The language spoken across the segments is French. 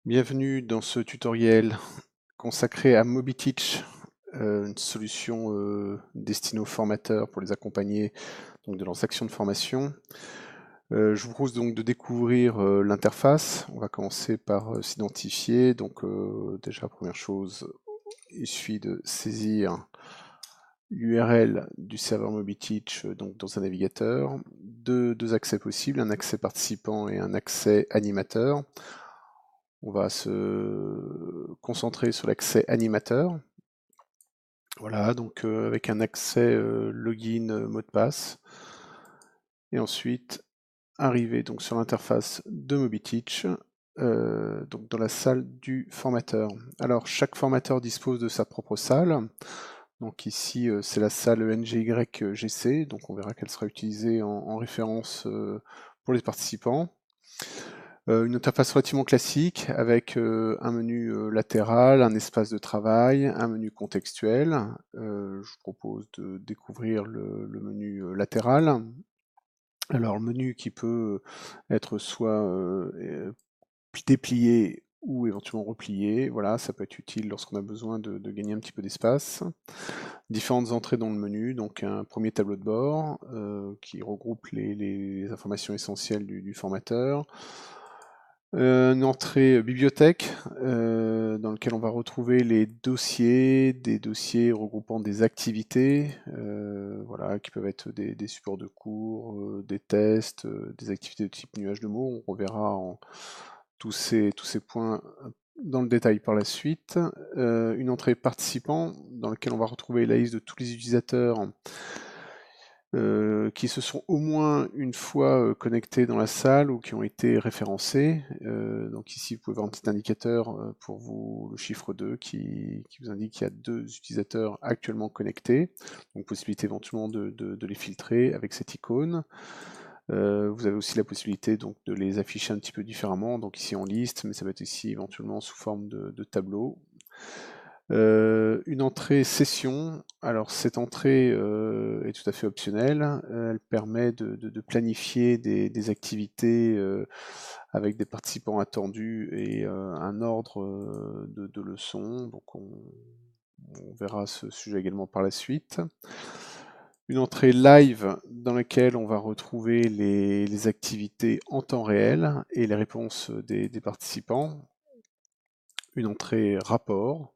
Bienvenue dans ce tutoriel consacré à MobiTeach, une solution destinée aux formateurs pour les accompagner donc, de leurs actions de formation. Je vous propose donc de découvrir l'interface. On va commencer par s'identifier. Donc déjà, première chose, il suffit de saisir l'URL du serveur MobiTeach donc dans un navigateur. Deux accès possibles, un accès participant et un accès animateur. On va se concentrer sur l'accès animateur. Voilà, donc avec un accès login mot de passe. Et ensuite, arriver donc sur l'interface de MobiTeach, donc dans la salle du formateur. Alors, chaque formateur dispose de sa propre salle. Donc ici, c'est la salle NGYGC, donc on verra qu'elle sera utilisée en référence pour les participants. Une interface relativement classique avec un menu latéral, un espace de travail, un menu contextuel. Je vous propose de découvrir le menu latéral. Alors, le menu qui peut être soit déplié ou éventuellement replié. Voilà, ça peut être utile lorsqu'on a besoin de gagner un petit peu d'espace. Différentes entrées dans le menu, donc un premier tableau de bord qui regroupe les informations essentielles du formateur. Une entrée bibliothèque dans lequel on va retrouver les dossiers, des dossiers regroupant des activités, voilà, qui peuvent être des supports de cours, des tests, des activités de type nuage de mots. On reverra tous ces points dans le détail par la suite. Une entrée participant dans laquelle on va retrouver la liste de tous les utilisateurs qui se sont au moins une fois connectés dans la salle ou qui ont été référencés. Donc ici, vous pouvez voir un petit indicateur pour vous, le chiffre 2, qui vous indique qu'il y a 2 utilisateurs actuellement connectés. Donc possibilité éventuellement de les filtrer avec cette icône. Vous avez aussi la possibilité donc, de les afficher un petit peu différemment, donc ici en liste, mais ça va être ici éventuellement sous forme de tableau. Une entrée session, alors cette entrée est tout à fait optionnelle, elle permet de planifier des activités avec des participants attendus et un ordre de leçons, donc on verra ce sujet également par la suite. Une entrée live dans laquelle on va retrouver les activités en temps réel et les réponses des participants. Une entrée rapport,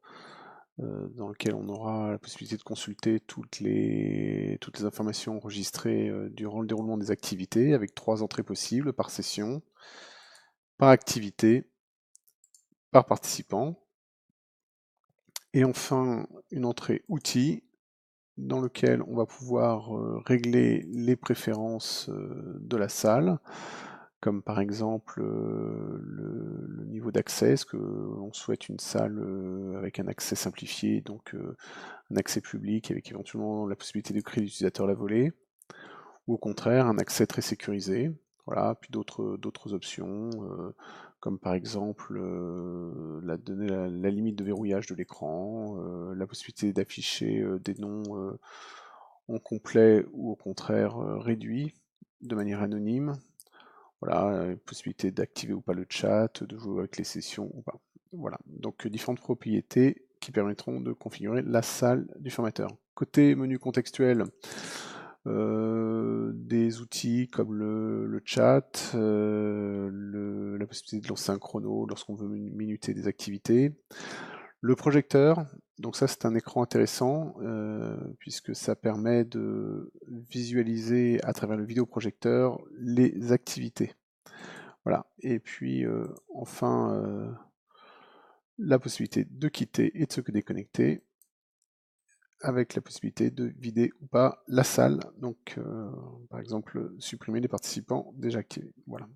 dans lequel on aura la possibilité de consulter toutes les informations enregistrées durant le déroulement des activités, avec 3 entrées possibles par session, par activité, par participant. Et enfin, une entrée outils, dans lequel on va pouvoir régler les préférences de la salle, comme par exemple le niveau d'accès, est-ce qu'on souhaite une salle avec un accès simplifié, donc un accès public avec éventuellement la possibilité de créer l'utilisateur à la volée, ou au contraire un accès très sécurisé. Voilà, puis d'autres options, comme par exemple donner la limite de verrouillage de l'écran, la possibilité d'afficher des noms en complet ou au contraire réduit de manière anonyme. Voilà, possibilité d'activer ou pas le chat, de jouer avec les sessions ou pas. Voilà, donc différentes propriétés qui permettront de configurer la salle du formateur. Côté menu contextuel, des outils comme le chat, la possibilité de lancer un chrono lorsqu'on veut minuter des activités. Le projecteur, donc ça c'est un écran intéressant puisque ça permet de visualiser à travers le vidéoprojecteur les activités. Voilà, et puis enfin la possibilité de quitter et de se déconnecter avec la possibilité de vider ou pas la salle, donc par exemple supprimer les participants déjà activés. Voilà.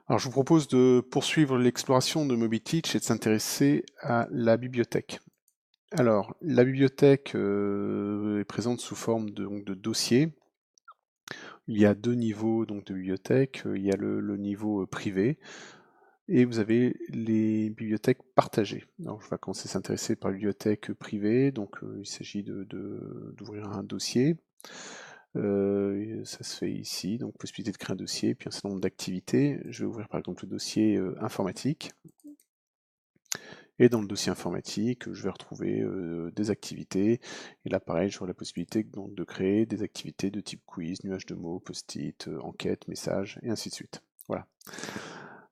Alors je vous propose de poursuivre l'exploration de MobiTeach et de s'intéresser à la bibliothèque. Alors la bibliothèque est présente sous forme de dossiers. Il y a 2 niveaux donc, de bibliothèque. Il y a le niveau privé, et vous avez les bibliothèques partagées. Alors, je vais commencer à s'intéresser par la bibliothèque privée. Donc, il s'agit d'ouvrir un dossier. Ça se fait ici, donc possibilité de créer un dossier, puis un certain nombre d'activités. Je vais ouvrir par exemple le dossier informatique. Et dans le dossier informatique, je vais retrouver des activités. Et là, pareil, j'aurai la possibilité donc, de créer des activités de type quiz, nuage de mots, post-it, enquête, message, et ainsi de suite. Voilà.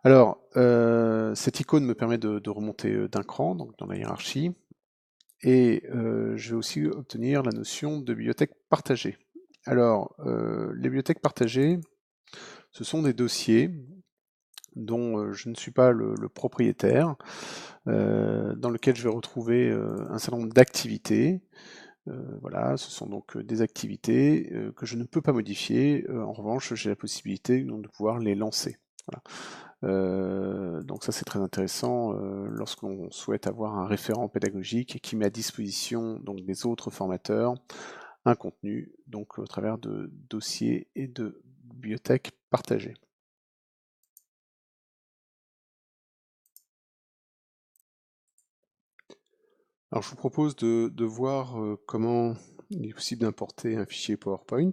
Alors, cette icône me permet de remonter d'un cran, donc dans la hiérarchie. Et je vais aussi obtenir la notion de bibliothèque partagée. Alors, les bibliothèques partagées, ce sont des dossiers dont je ne suis pas le propriétaire, dans lequel je vais retrouver un certain nombre d'activités. Voilà, ce sont donc des activités que je ne peux pas modifier. En revanche, j'ai la possibilité donc, de pouvoir les lancer. Voilà. Donc ça c'est très intéressant lorsqu'on souhaite avoir un référent pédagogique qui met à disposition donc des autres formateurs un contenu donc au travers de dossiers et de bibliothèques partagées. Alors je vous propose de voir comment il est possible d'importer un fichier PowerPoint.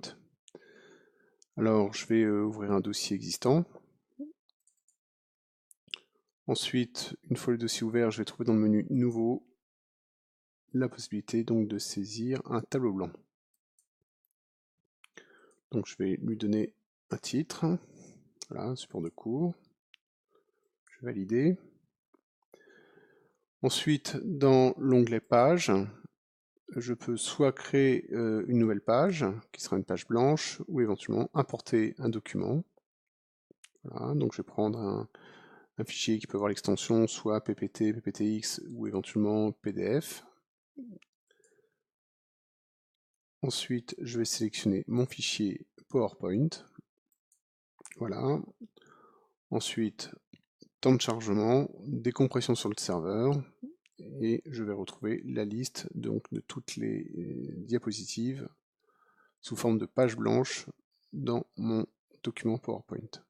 Alors je vais ouvrir un dossier existant. Ensuite, une fois le dossier ouvert, je vais trouver dans le menu Nouveau la possibilité donc de saisir un tableau blanc. Donc je vais lui donner un titre. Voilà, support de cours. Je vais valider. Ensuite, dans l'onglet Pages, je peux soit créer une nouvelle page, qui sera une page blanche, ou éventuellement importer un document. Voilà, donc je vais prendre un fichier qui peut avoir l'extension soit PPT, PPTX ou éventuellement PDF. Ensuite, je vais sélectionner mon fichier PowerPoint. Voilà. Ensuite, temps de chargement, décompression sur le serveur, et je vais retrouver la liste donc, de toutes les diapositives sous forme de page blanche dans mon document PowerPoint.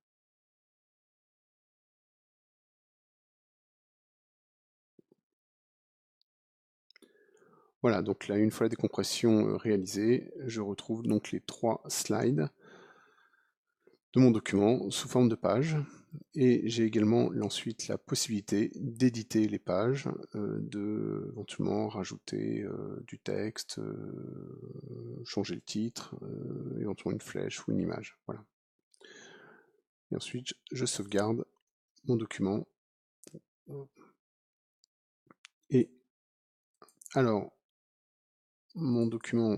Voilà, donc là, une fois la décompression réalisée, je retrouve donc les 3 slides de mon document sous forme de page. Et j'ai également ensuite la possibilité d'éditer les pages, de éventuellement rajouter du texte, changer le titre, éventuellement une flèche ou une image. Voilà. Et ensuite, je sauvegarde mon document. Et alors, mon document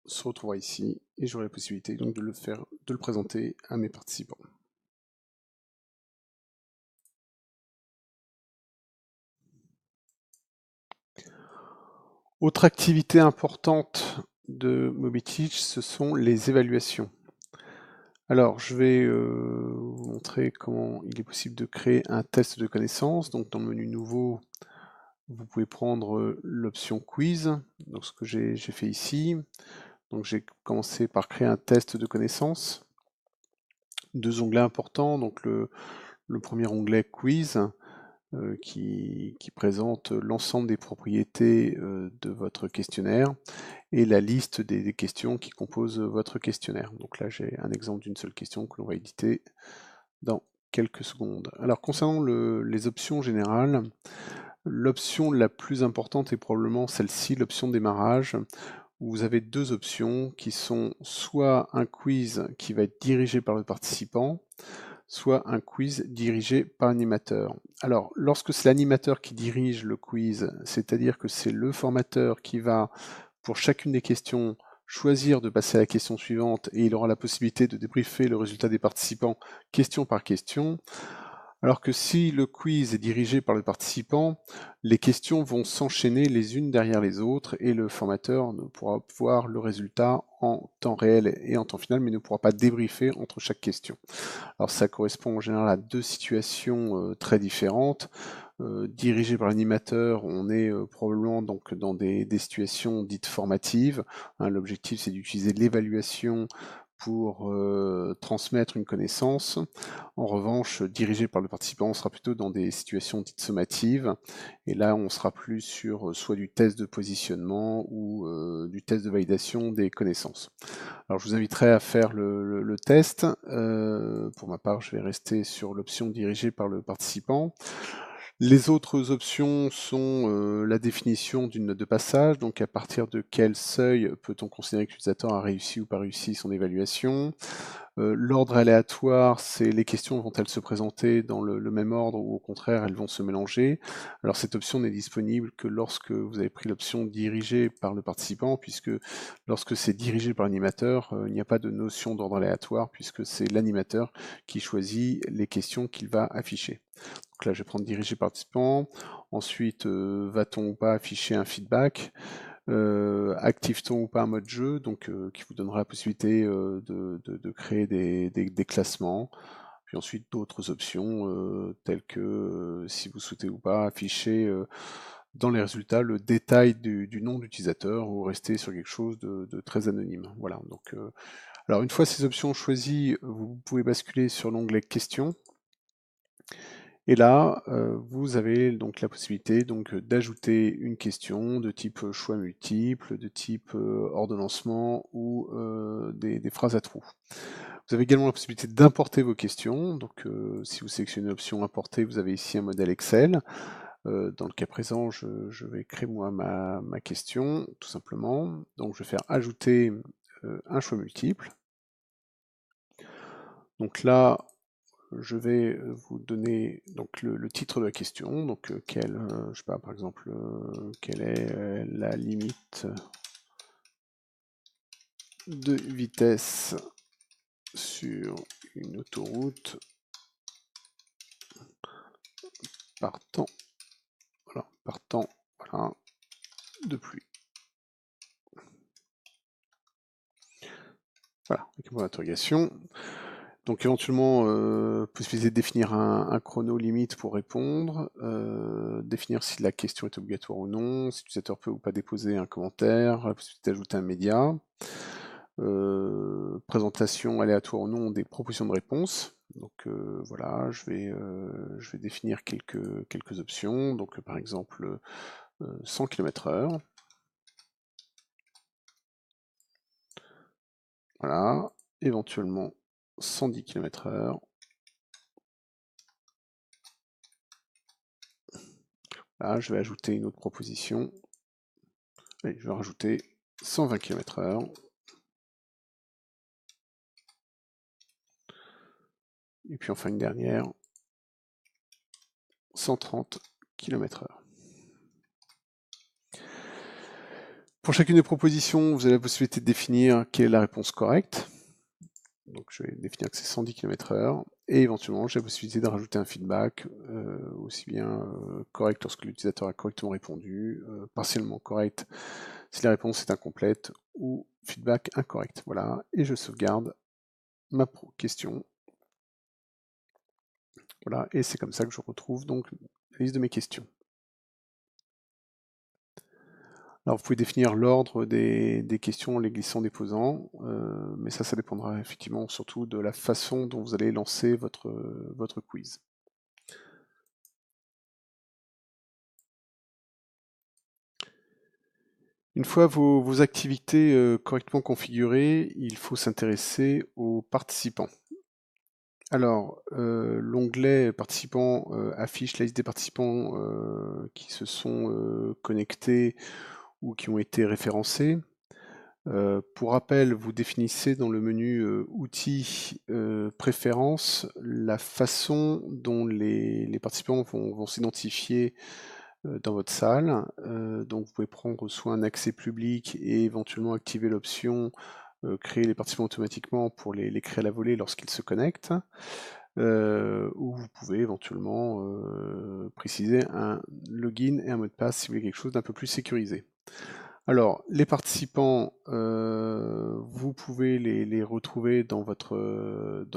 se retrouvera ici et j'aurai la possibilité donc de le présenter à mes participants. Autre activité importante de MobiTeach, ce sont les évaluations. Alors, je vais vous montrer comment il est possible de créer un test de connaissances. Donc, dans le menu nouveau, vous pouvez prendre l'option quiz. Donc, ce que j'ai fait ici. Donc, j'ai commencé par créer un test de connaissances. 2 onglets importants. Donc, le premier onglet quiz, qui présente l'ensemble des propriétés de votre questionnaire et la liste des questions qui composent votre questionnaire. Donc là, j'ai un exemple d'une seule question que l'on va éditer dans quelques secondes. Alors, concernant les options générales, l'option la plus importante est probablement celle-ci, l'option démarrage, où vous avez 2 options qui sont soit un quiz qui va être dirigé par le participant, soit un quiz dirigé par l'animateur. Alors, lorsque c'est l'animateur qui dirige le quiz, c'est-à-dire que c'est le formateur qui va, pour chacune des questions, choisir de passer à la question suivante et il aura la possibilité de débriefer le résultat des participants question par question. Alors que si le quiz est dirigé par le participant, les questions vont s'enchaîner les unes derrière les autres et le formateur ne pourra voir le résultat en temps réel et en temps final, mais ne pourra pas débriefer entre chaque question. Alors ça correspond en général à 2 situations très différentes. Dirigé par l'animateur, on est probablement donc dans des situations dites formatives. Hein, l'objectif c'est d'utiliser l'évaluation pour transmettre une connaissance. En revanche, dirigé par le participant, on sera plutôt dans des situations dites sommatives, et là on sera plus sur soit du test de positionnement ou du test de validation des connaissances. Alors je vous inviterai à faire le test. Pour ma part, je vais rester sur l'option dirigée par le participant. Les autres options sont la définition d'une note de passage, donc à partir de quel seuil peut-on considérer que l'utilisateur a réussi ou pas réussi son évaluation. L'ordre aléatoire, c'est les questions vont-elles se présenter dans le même ordre ou au contraire elles vont se mélanger. Alors cette option n'est disponible que lorsque vous avez pris l'option dirigée par le participant, puisque lorsque c'est dirigé par l'animateur, il n'y a pas de notion d'ordre aléatoire, puisque c'est l'animateur qui choisit les questions qu'il va afficher. Donc là, je vais prendre dirigé participant. Ensuite, va-t-on ou pas afficher un feedback? Active-t-on ou pas un mode jeu, donc qui vous donnera la possibilité de créer des classements. Puis ensuite d'autres options telles que si vous souhaitez ou pas afficher dans les résultats le détail du nom d'utilisateur ou rester sur quelque chose de très anonyme. Voilà. Donc, alors une fois ces options choisies, vous pouvez basculer sur l'onglet questions. Et là, vous avez donc la possibilité d'ajouter une question de type choix multiple, de type ordonnancement ou des phrases à trous. Vous avez également la possibilité d'importer vos questions. Donc, si vous sélectionnez l'option importer, vous avez ici un modèle Excel. Dans le cas présent, je vais créer moi ma question, tout simplement. Donc, je vais faire ajouter un choix multiple. Donc là, je vais vous donner donc le titre de la question, donc je sais pas, par exemple, quelle est la limite de vitesse sur une autoroute par temps, voilà, de pluie. Voilà, avec un point d'interrogation. Donc éventuellement, possibilité de définir un chrono limite pour répondre, définir si la question est obligatoire ou non, si l'utilisateur peut ou pas déposer un commentaire, la possibilité d'ajouter un média, présentation aléatoire ou non des propositions de réponse. Donc voilà, je vais définir quelques options, donc par exemple 100 km/h. Voilà, éventuellement 110 km/h. Là, je vais ajouter une autre proposition. Allez, je vais rajouter 120 km/h. Et puis enfin une dernière, 130 km/h. Pour chacune des propositions, vous avez la possibilité de définir quelle est la réponse correcte. Donc je vais définir que c'est 110 km/h. Et éventuellement, j'ai la possibilité de rajouter un feedback, aussi bien correct lorsque l'utilisateur a correctement répondu, partiellement correct si la réponse est incomplète, ou feedback incorrect. Voilà, et je sauvegarde ma question. Voilà, et c'est comme ça que je retrouve donc la liste de mes questions. Alors vous pouvez définir l'ordre des questions en les glissant déposant, mais ça dépendra effectivement surtout de la façon dont vous allez lancer votre quiz. Une fois vos activités correctement configurées, il faut s'intéresser aux participants. Alors, l'onglet participants affiche la liste des participants qui se sont connectés ou qui ont été référencés. Pour rappel, vous définissez dans le menu outils préférences la façon dont les participants vont s'identifier dans votre salle. Donc vous pouvez prendre soit un accès public et éventuellement activer l'option créer les participants automatiquement pour les créer à la volée lorsqu'ils se connectent. Ou vous pouvez éventuellement préciser un login et un mot de passe si vous voulez quelque chose d'un peu plus sécurisé. Alors, les participants, vous pouvez les retrouver dans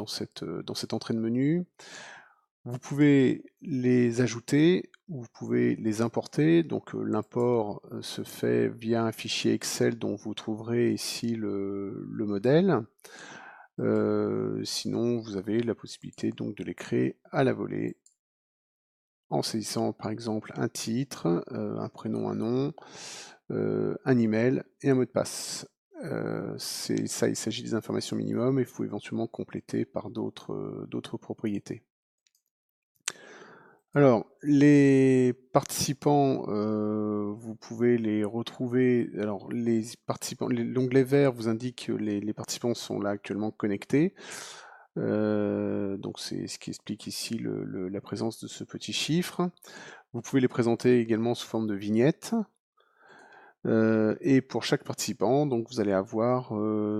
cette entrée de menu. Vous pouvez les ajouter ou vous pouvez les importer. Donc l'import se fait via un fichier Excel dont vous trouverez ici le modèle. Sinon, vous avez la possibilité donc de les créer à la volée en saisissant par exemple un titre, un prénom, un nom, un email et un mot de passe. C'est ça, il s'agit des informations minimum et il faut éventuellement compléter par d'autres propriétés. Alors, les participants, vous pouvez les retrouver. Alors, les participants, l'onglet vert vous indique que les participants sont là actuellement connectés. Donc, c'est ce qui explique ici la présence de ce petit chiffre. Vous pouvez les présenter également sous forme de vignette. Et pour chaque participant, donc vous allez avoir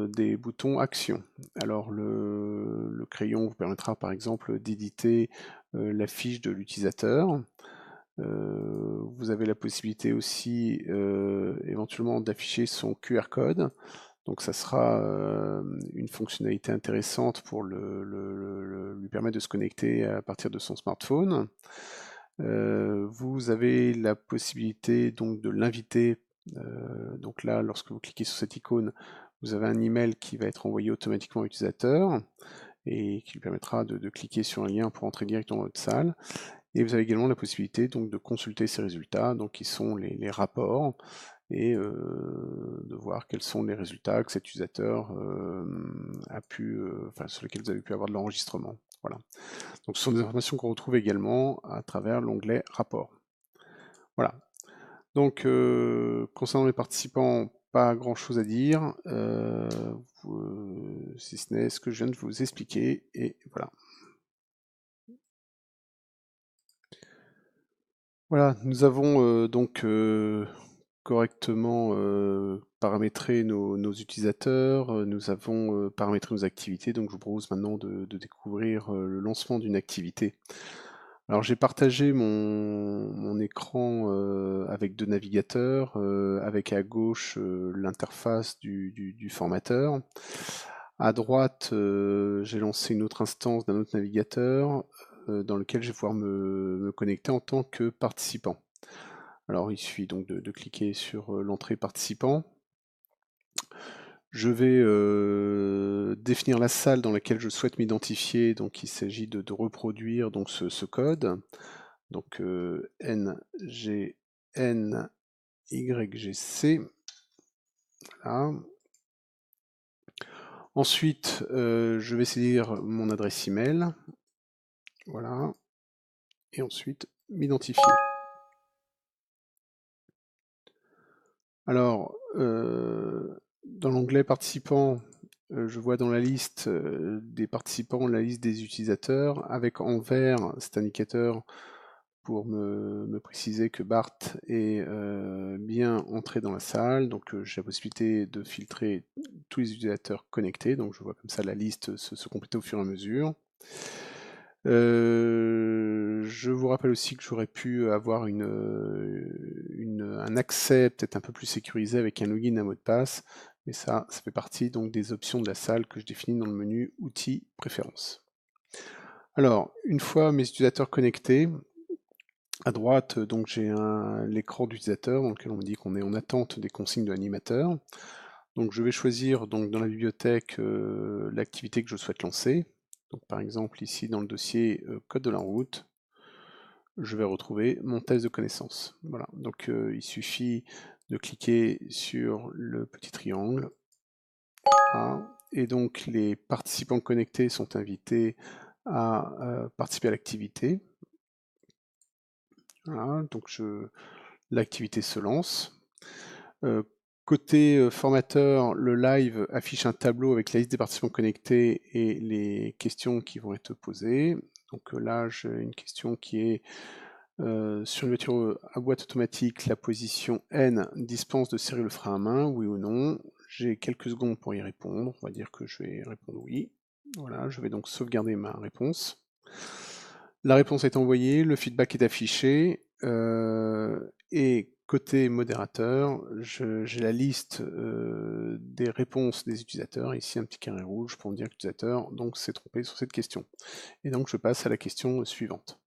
des boutons actions. Alors le crayon vous permettra par exemple d'éditer la fiche de l'utilisateur. Vous avez la possibilité aussi éventuellement d'afficher son QR code. Donc ça sera une fonctionnalité intéressante pour lui permettre de se connecter à partir de son smartphone. Vous avez la possibilité donc de l'inviter. Donc là, lorsque vous cliquez sur cette icône, vous avez un email qui va être envoyé automatiquement à l'utilisateur et qui lui permettra de cliquer sur un lien pour entrer directement dans votre salle. Et vous avez également la possibilité donc de consulter ces résultats, donc qui sont les rapports, et de voir quels sont les résultats que cet utilisateur a pu, enfin, sur lesquels vous avez pu avoir de l'enregistrement. Voilà. Donc ce sont des informations qu'on retrouve également à travers l'onglet Rapports. Voilà. Donc concernant les participants, pas grand chose à dire, si ce n'est ce que je viens de vous expliquer, et voilà. Voilà, nous avons donc correctement paramétré nos utilisateurs, nous avons paramétré nos activités, donc je vous propose maintenant de découvrir le lancement d'une activité. Alors j'ai partagé mon écran avec deux navigateurs, avec à gauche l'interface du formateur. À droite, j'ai lancé une autre instance d'un autre navigateur dans lequel je vais pouvoir me connecter en tant que participant. Alors il suffit donc de cliquer sur l'entrée participant. Je vais définir la salle dans laquelle je souhaite m'identifier, donc il s'agit de reproduire donc ce code. Donc NGNYGC. Voilà. Ensuite, je vais saisir mon adresse email. Voilà. Et ensuite, m'identifier. Alors, dans l'onglet participants, je vois dans la liste des participants la liste des utilisateurs, avec en vert cet indicateur pour me préciser que Bart est bien entré dans la salle. Donc j'ai la possibilité de filtrer tous les utilisateurs connectés. Donc je vois comme ça la liste se compléter au fur et à mesure. Je vous rappelle aussi que j'aurais pu avoir un accès peut-être un peu plus sécurisé avec un login et un mot de passe, mais ça fait partie donc des options de la salle que je définis dans le menu Outils, Préférences. Alors, une fois mes utilisateurs connectés, à droite, donc j'ai l'écran d'utilisateur dans lequel on me dit qu'on est en attente des consignes de l'animateur. Donc je vais choisir donc dans la bibliothèque l'activité que je souhaite lancer. Donc par exemple ici dans le dossier code de la route, je vais retrouver mon test de connaissance. Voilà, donc il suffit de cliquer sur le petit triangle. Voilà. Et donc les participants connectés sont invités à participer à l'activité. Voilà, donc l'activité se lance. Côté formateur, le live affiche un tableau avec la liste des participants connectés et les questions qui vont être posées. Donc là, j'ai une question qui est sur une voiture à boîte automatique, la position N dispense de serrer le frein à main, oui ou non? J'ai quelques secondes pour y répondre. On va dire que je vais répondre oui. Voilà, je vais donc sauvegarder ma réponse. La réponse est envoyée, le feedback est affiché, et côté modérateur, j'ai la liste des réponses des utilisateurs. Ici, un petit carré rouge pour me dire que l'utilisateur s'est trompé sur cette question. Et donc, je passe à la question suivante.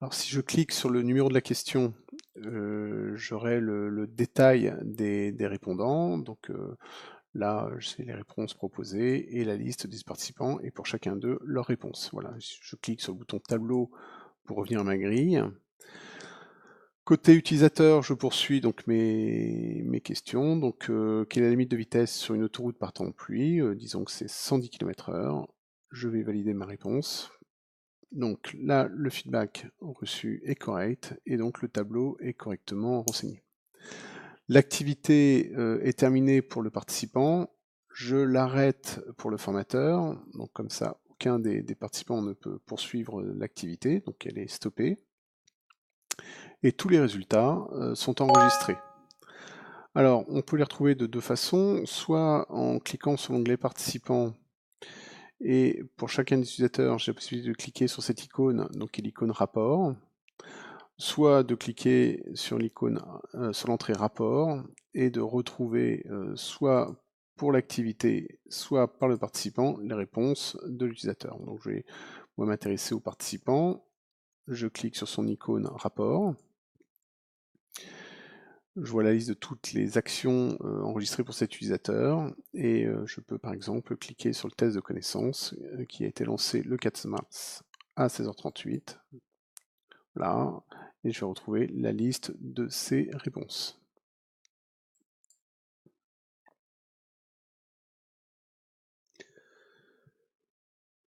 Alors, si je clique sur le numéro de la question, j'aurai le détail des répondants. Donc, Là, c'est les réponses proposées et la liste des participants et pour chacun d'eux, leurs réponses. Voilà, je clique sur le bouton tableau pour revenir à ma grille. Côté utilisateur, je poursuis donc mes questions. Donc, quelle est la limite de vitesse sur une autoroute partant en pluie? Disons que c'est 110 km/h. Je vais valider ma réponse. Donc là, le feedback reçu est correct et donc le tableau est correctement renseigné. L'activité est terminée pour le participant. Je l'arrête pour le formateur. Donc comme ça, aucun des participants ne peut poursuivre l'activité. Donc elle est stoppée. Et tous les résultats sont enregistrés. Alors, on peut les retrouver de deux façons, soit en cliquant sur l'onglet participants, et pour chacun des utilisateurs, j'ai la possibilité de cliquer sur cette icône, donc qui est l'icône rapport, soit de cliquer sur l'icône, sur l'entrée rapport, et de retrouver soit pour l'activité, soit par le participant, les réponses de l'utilisateur. Donc je vais m'intéresser au participant, je clique sur son icône rapport, je vois la liste de toutes les actions enregistrées pour cet utilisateur et je peux par exemple cliquer sur le test de connaissance qui a été lancé le 4 mars à 16h38. Là, et je vais retrouver la liste de ces réponses.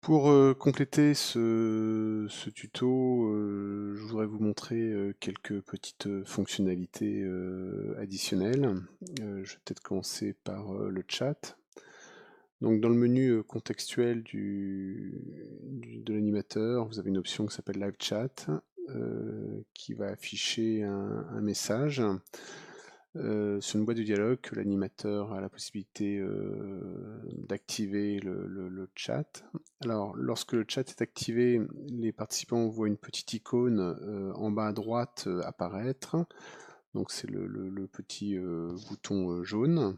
Pour compléter ce tuto, je voudrais vous montrer quelques petites fonctionnalités additionnelles. Je vais peut-être commencer par le chat. Donc dans le menu contextuel de l'animateur, vous avez une option qui s'appelle Live Chat, qui va afficher un message sur une boîte de dialogue que l'animateur a la possibilité d'activer le chat. Alors lorsque le chat est activé, les participants voient une petite icône en bas à droite apparaître. Donc c'est le petit bouton jaune.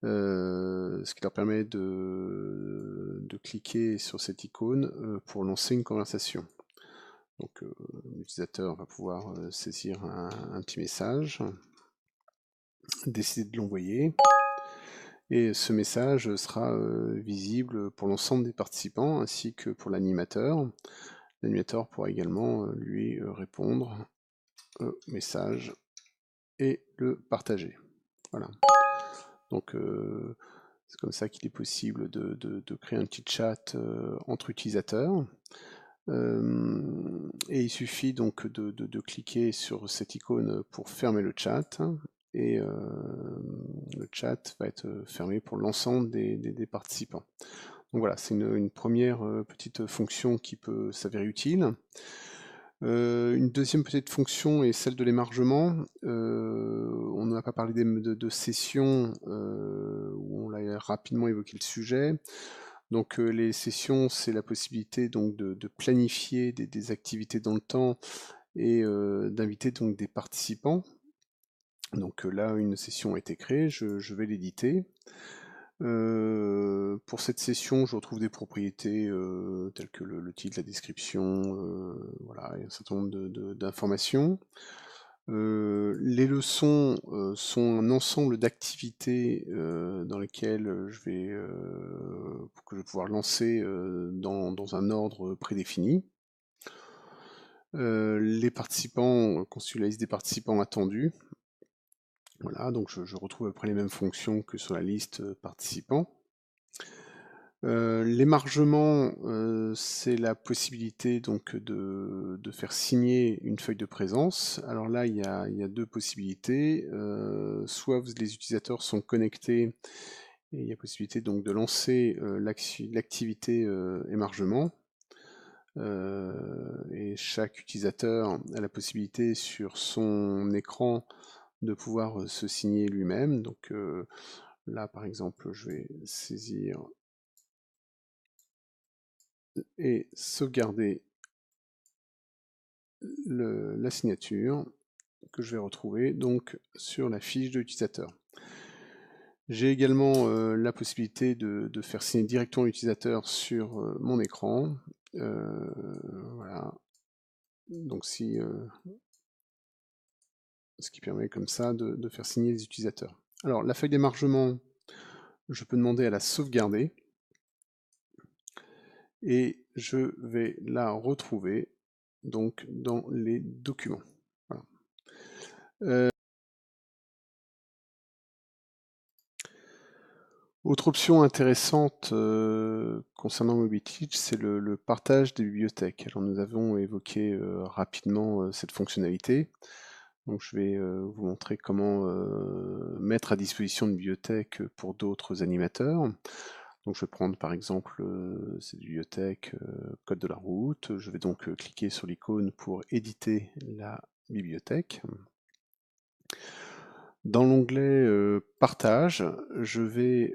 Ce qui leur permet de cliquer sur cette icône pour lancer une conversation. Donc l'utilisateur va pouvoir saisir un petit message, décider de l'envoyer, et ce message sera visible pour l'ensemble des participants ainsi que pour l'animateur. L'animateur pourra également lui répondre au message et le partager. Voilà. Donc c'est comme ça qu'il est possible de créer un petit chat entre utilisateurs. Et il suffit donc de cliquer sur cette icône pour fermer le chat. Et le chat va être fermé pour l'ensemble des participants. Donc voilà, c'est une première petite fonction qui peut s'avérer utile. Une deuxième petite fonction est celle de l'émargement. On n'a pas parlé de sessions, où on l'a rapidement évoqué le sujet. Donc les sessions, c'est la possibilité donc de planifier des activités dans le temps et d'inviter donc des participants. Donc là, une session a été créée, je vais l'éditer. Pour cette session, je retrouve des propriétés telles que le titre, la description, voilà, et un certain nombre d'informations. Les leçons sont un ensemble d'activités dans lesquelles que je vais pouvoir lancer dans un ordre prédéfini. Les participants constituent la liste des participants attendus. Voilà, donc je retrouve après les mêmes fonctions que sur la liste participants. L'émargement, c'est la possibilité donc de faire signer une feuille de présence. Alors là, il y a deux possibilités. Soit les utilisateurs sont connectés et il y a possibilité donc de lancer l'activité émargement. Et chaque utilisateur a la possibilité sur son écran de pouvoir se signer lui-même. Donc là, par exemple, je vais saisir et sauvegarder la signature que je vais retrouver donc sur la fiche de l'utilisateur. J'ai également la possibilité de faire signer directement l'utilisateur sur mon écran. Voilà. Donc ce qui permet comme ça de faire signer les utilisateurs. Alors la feuille d'émargement, je peux demander à la sauvegarder et je vais la retrouver donc dans les documents. Voilà. Autre option intéressante concernant MobiTeach, c'est le partage des bibliothèques. Alors nous avons évoqué rapidement cette fonctionnalité. Donc je vais vous montrer comment mettre à disposition une bibliothèque pour d'autres animateurs. Donc je vais prendre par exemple cette bibliothèque Code de la route. Je vais donc cliquer sur l'icône pour éditer la bibliothèque. Dans l'onglet Partage, je vais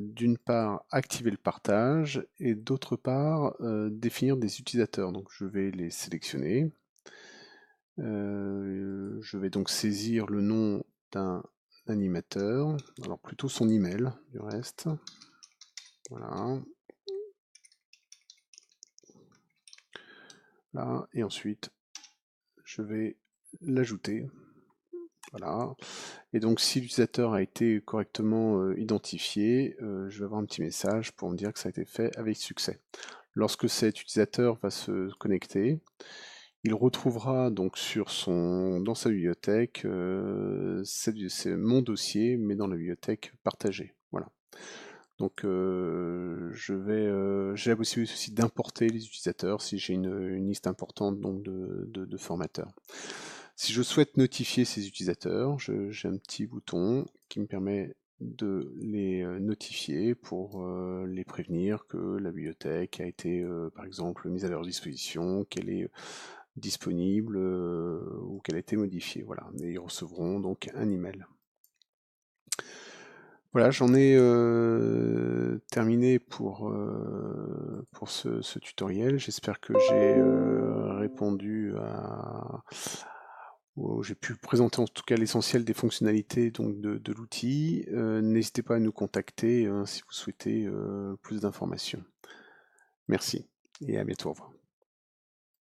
d'une part activer le partage et d'autre part définir des utilisateurs. Donc je vais les sélectionner. Je vais donc saisir le nom d'un animateur, alors plutôt son email du reste. Voilà. Là, et ensuite je vais l'ajouter. Voilà. Et donc si l'utilisateur a été correctement identifié, je vais avoir un petit message pour me dire que ça a été fait avec succès. Lorsque cet utilisateur va se connecter, il retrouvera donc dans sa bibliothèque c'est mon dossier, mais dans la bibliothèque partagée. Voilà. Donc j'ai la possibilité aussi d'importer les utilisateurs si j'ai une liste importante donc de formateurs. Si je souhaite notifier ces utilisateurs, j'ai un petit bouton qui me permet de les notifier pour les prévenir que la bibliothèque a été par exemple mise à leur disposition, qu'elle est disponible ou qu'elle a été modifiée. Voilà, et ils recevront donc un email. Voilà, j'en ai terminé pour ce tutoriel. J'espère que j'ai répondu à... J'ai pu présenter en tout cas l'essentiel des fonctionnalités donc, de l'outil. N'hésitez pas à nous contacter si vous souhaitez plus d'informations. Merci et à bientôt. Au revoir.